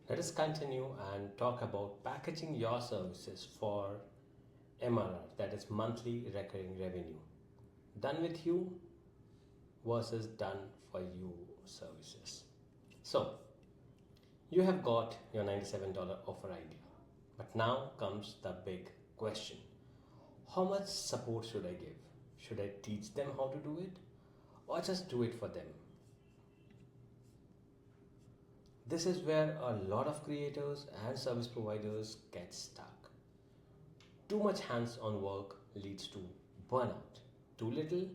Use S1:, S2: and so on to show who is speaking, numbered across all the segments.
S1: Let us continue and talk about packaging your services for MRR, that is monthly recurring revenue. Done with you versus done for you services. So, you have got your $97 offer idea. But now comes the big question. How much support should I give? Should I teach them how to do it or just do it for them? This is where a lot of creators and service providers get stuck. Too much hands on work leads to burnout. Too little,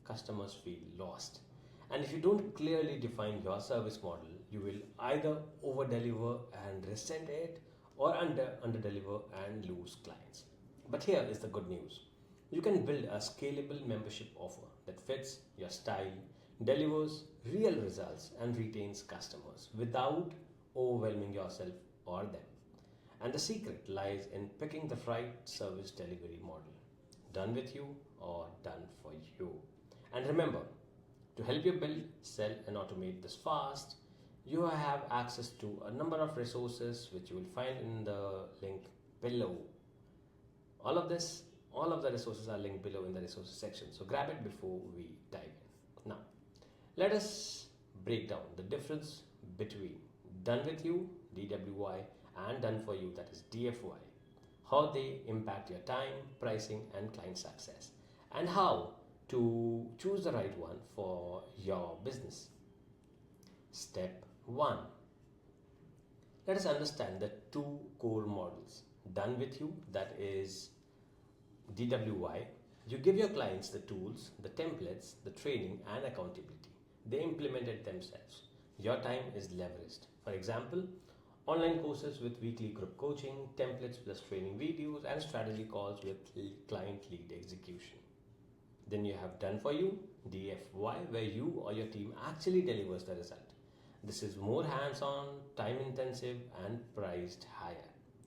S1: customers feel lost. And if you don't clearly define your service model, you will either over deliver and resent it or under deliver and lose clients. But here is the good news. You can build a scalable membership offer that fits your style, delivers real results, and retains customers without overwhelming yourself or them. And the secret lies in picking the right service delivery model, done with you or done for you. And remember, to help you build, sell, and automate this fast, you have access to a number of resources which you will find in the link below. All of the resources are linked below in the resources section. So grab it before we dive in. Now, let us break down the difference between done with you, DWI, and done for you, that is DFY. How they impact your time, pricing, and client success, and how to choose the right one for your business. Step 1. Let us understand the two core models. Done with you, that is DWI. You give your clients the tools, the templates, the training, and accountability. They implement it themselves. Your time is leveraged. For example, online courses with weekly group coaching, templates plus training videos, and strategy calls with client lead execution. Then you have done for you, DFY, where you or your team actually delivers the result. This is more hands-on, time-intensive, and priced higher.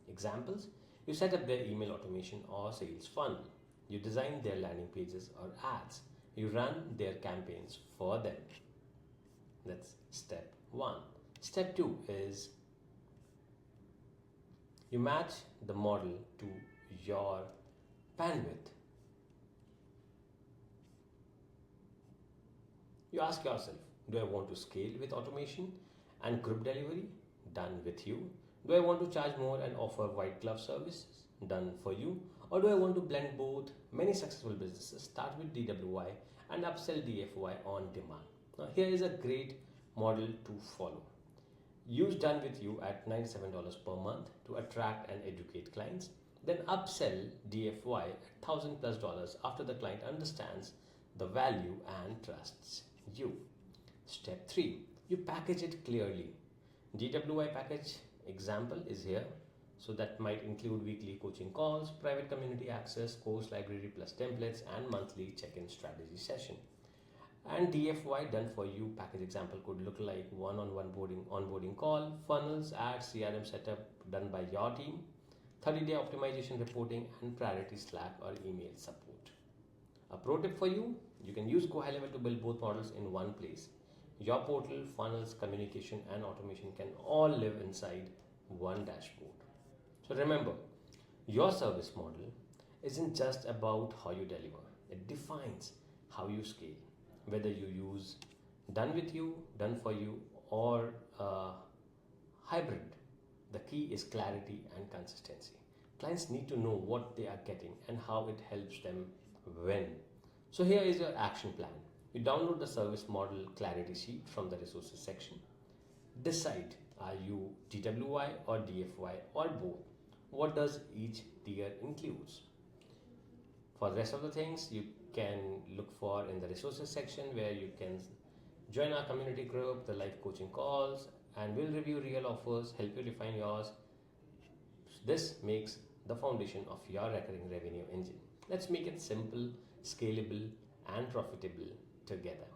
S1: Examples: you set up their email automation or sales funnel. You design their landing pages or ads. You run their campaigns for them. That's step 1. Step 2 is you match the model to your bandwidth. You ask yourself, do I want to scale with automation and group delivery? Done with you. Do I want to charge more and offer white glove services? Done for you. Or do I want to blend both? Many successful businesses start with DWI and upsell DFY on demand. Now, here is a great model to follow. Use done with you at $97 per month to attract and educate clients. Then upsell DFY at $1,000+ after the client understands the value and trusts you. Step 3. You package it clearly. DWI package example is here. So that might include weekly coaching calls, private community access, course library plus templates, and monthly check-in strategy session. And DFY done for you package example could look like one-on-one onboarding call, funnels, ads, CRM setup done by your team, 30-day optimization reporting, and priority Slack or email support. A pro tip for you, you can use Go High Level to build both models in one place. Your portal, funnels, communication, and automation can all live inside one dashboard. So remember, your service model isn't just about how you deliver. It defines how you scale. Whether you use done with you, done for you, or hybrid, the key is clarity and consistency. Clients need to know what they are getting and how it helps them win. So here is your action plan. You download the service model clarity sheet from the resources section. Decide, are you DWI or DFY or both? What does each tier includes? For the rest of the things, you can look for in the resources section, where you can join our community group, the live coaching calls, and we'll review real offers, help you refine yours. This makes the foundation of your recurring revenue engine. Let's make it simple, scalable, and profitable together.